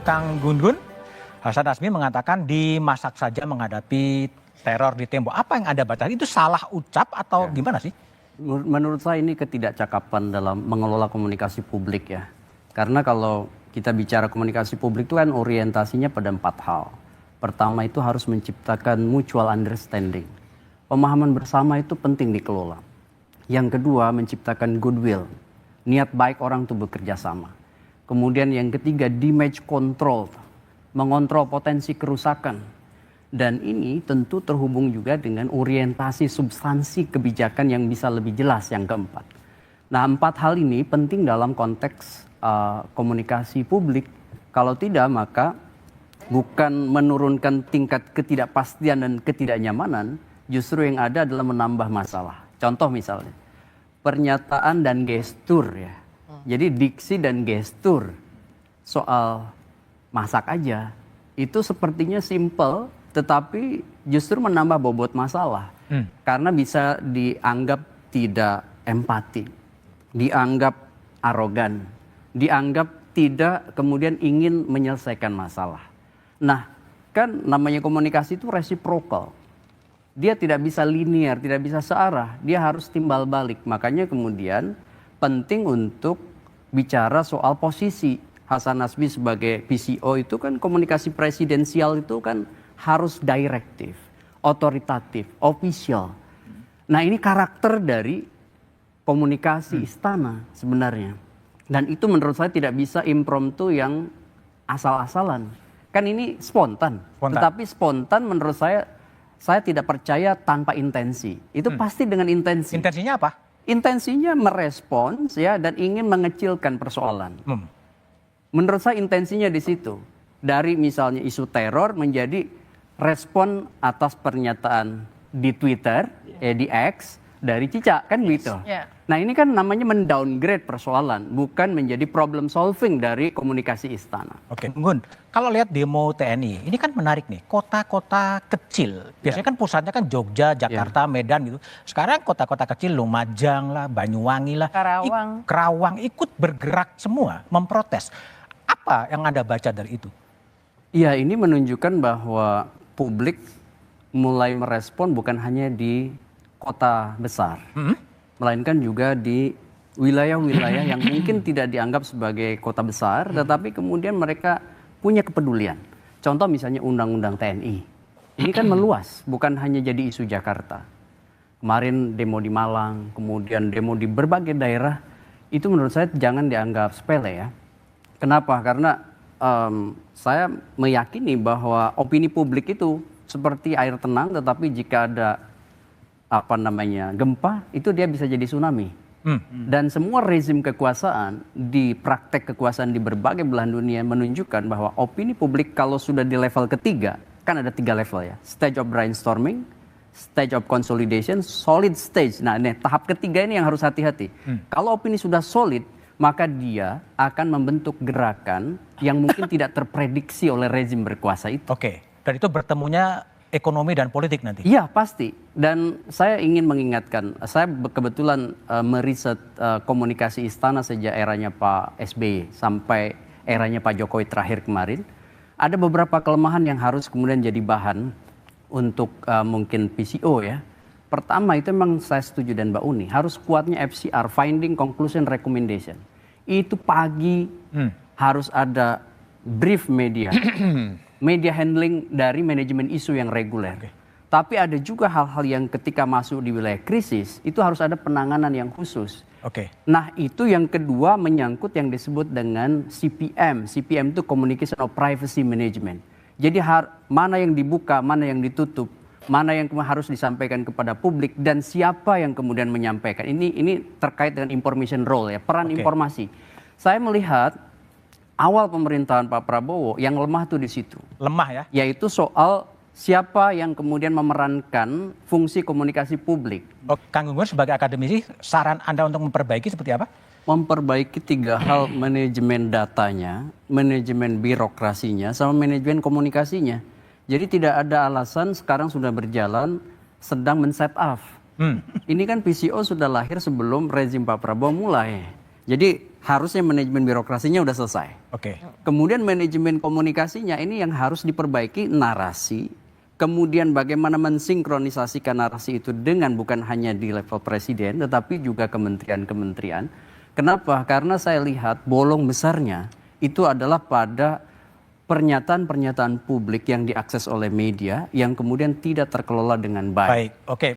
Kang Gun-Gun, Hasan Azmi mengatakan dimasak saja menghadapi teror di Tembok. Apa yang Anda baca? Itu salah ucap atau gimana sih? Menurut saya ini ketidakcakapan dalam mengelola komunikasi publik ya. Karena kalau kita bicara komunikasi publik itu kan orientasinya pada 4 hal. Pertama itu harus menciptakan mutual understanding. Pemahaman bersama itu penting dikelola. Yang kedua menciptakan goodwill. Niat baik orang untuk bekerja sama. Kemudian yang ketiga damage control. Mengontrol potensi kerusakan. Dan ini tentu terhubung juga dengan orientasi substansi kebijakan yang bisa lebih jelas yang keempat. Nah 4 hal ini penting dalam konteks komunikasi publik. Kalau tidak maka bukan menurunkan tingkat ketidakpastian dan ketidaknyamanan, justru yang ada adalah menambah masalah. Contoh misalnya, pernyataan dan gestur ya. Jadi diksi dan gestur soal masak aja, itu sepertinya simple, tetapi justru menambah bobot masalah. Karena bisa dianggap tidak empati, dianggap arogan, dianggap tidak kemudian ingin menyelesaikan masalah. Nah, kan namanya komunikasi itu reciprocal. Dia tidak bisa linear, tidak bisa searah, dia harus timbal balik. Makanya kemudian penting untuk bicara soal posisi. Hasan Azmi sebagai PCO itu kan komunikasi presidensial itu kan harus direktif, otoritatif, official. Nah ini karakter dari komunikasi istana sebenarnya. Dan itu menurut saya tidak bisa impromptu yang asal-asalan. Kan ini spontan. Tetapi spontan menurut saya tidak percaya tanpa intensi. Itu pasti dengan intensi. Intensinya apa? Intensinya merespons ya dan ingin mengecilkan persoalan. Menurut saya intensinya di situ. Dari misalnya isu teror menjadi respon atas pernyataan di Twitter, di X, dari Cica, kan gitu. Nah ini kan namanya mendowngrade persoalan, bukan menjadi problem solving dari komunikasi istana. Oke, Gun, kalau lihat demo TNI, ini kan menarik nih, kota-kota kecil. Biasanya kan pusatnya kan Jogja, Jakarta, Medan gitu. Sekarang kota-kota kecil, Lumajang lah, Banyuwangi lah, Kerawang ikut bergerak semua, memprotes. Apa yang Anda baca dari itu? Iya, ini menunjukkan bahwa publik mulai merespon bukan hanya di kota besar, melainkan juga di wilayah-wilayah yang mungkin tidak dianggap sebagai kota besar, tetapi kemudian mereka punya kepedulian. Contoh misalnya Undang-Undang TNI, ini kan meluas, bukan hanya jadi isu Jakarta. Kemarin demo di Malang, kemudian demo di berbagai daerah, itu menurut saya jangan dianggap sepele ya. Kenapa? Karena saya meyakini bahwa opini publik itu seperti air tenang, tetapi jika ada gempa, itu dia bisa jadi tsunami. Dan semua rezim kekuasaan di praktek kekuasaan di berbagai belahan dunia menunjukkan bahwa opini publik kalau sudah di level ketiga, kan ada 3 level ya, stage of brainstorming, stage of consolidation, solid stage. Nah ini tahap ketiga ini yang harus hati-hati. Kalau opini sudah solid, maka dia akan membentuk gerakan yang mungkin tidak terprediksi oleh rezim berkuasa itu. Oke, dan itu bertemunya ekonomi dan politik nanti? Iya pasti, dan saya ingin mengingatkan, saya kebetulan meriset komunikasi istana sejak eranya Pak SBY sampai eranya Pak Jokowi terakhir kemarin. Ada beberapa kelemahan yang harus kemudian jadi bahan untuk mungkin PCO ya. Pertama itu memang saya setuju dan Mbak Uni, harus kuatnya FCR, Finding, Conclusion, Recommendation. Itu pagi harus ada brief media. Media handling dari manajemen isu yang reguler. Tapi ada juga hal-hal yang ketika masuk di wilayah krisis, itu harus ada penanganan yang khusus. Nah itu yang kedua menyangkut yang disebut dengan CPM. CPM itu Communication of Privacy Management. Jadi mana yang dibuka, mana yang ditutup, mana yang harus disampaikan kepada publik, dan siapa yang kemudian menyampaikan. Ini terkait dengan information role ya, peran informasi. Saya melihat awal pemerintahan Pak Prabowo yang lemah tuh di situ. Lemah ya? Yaitu soal siapa yang kemudian memerankan fungsi komunikasi publik. Kang Gun-Gun sebagai akademisi, saran Anda untuk memperbaiki seperti apa? Memperbaiki 3 hal, manajemen datanya, manajemen birokrasinya, sama manajemen komunikasinya. Jadi tidak ada alasan sekarang sudah berjalan sedang men-set up. Ini kan PCO sudah lahir sebelum rezim Pak Prabowo mulai. Jadi harusnya manajemen birokrasinya udah selesai. Oke. Kemudian manajemen komunikasinya ini yang harus diperbaiki, narasi. Kemudian bagaimana mensinkronisasikan narasi itu dengan bukan hanya di level presiden tetapi juga kementerian-kementerian. Kenapa? Karena saya lihat bolong besarnya itu adalah pada pernyataan-pernyataan publik yang diakses oleh media yang kemudian tidak terkelola dengan baik. Baik, oke.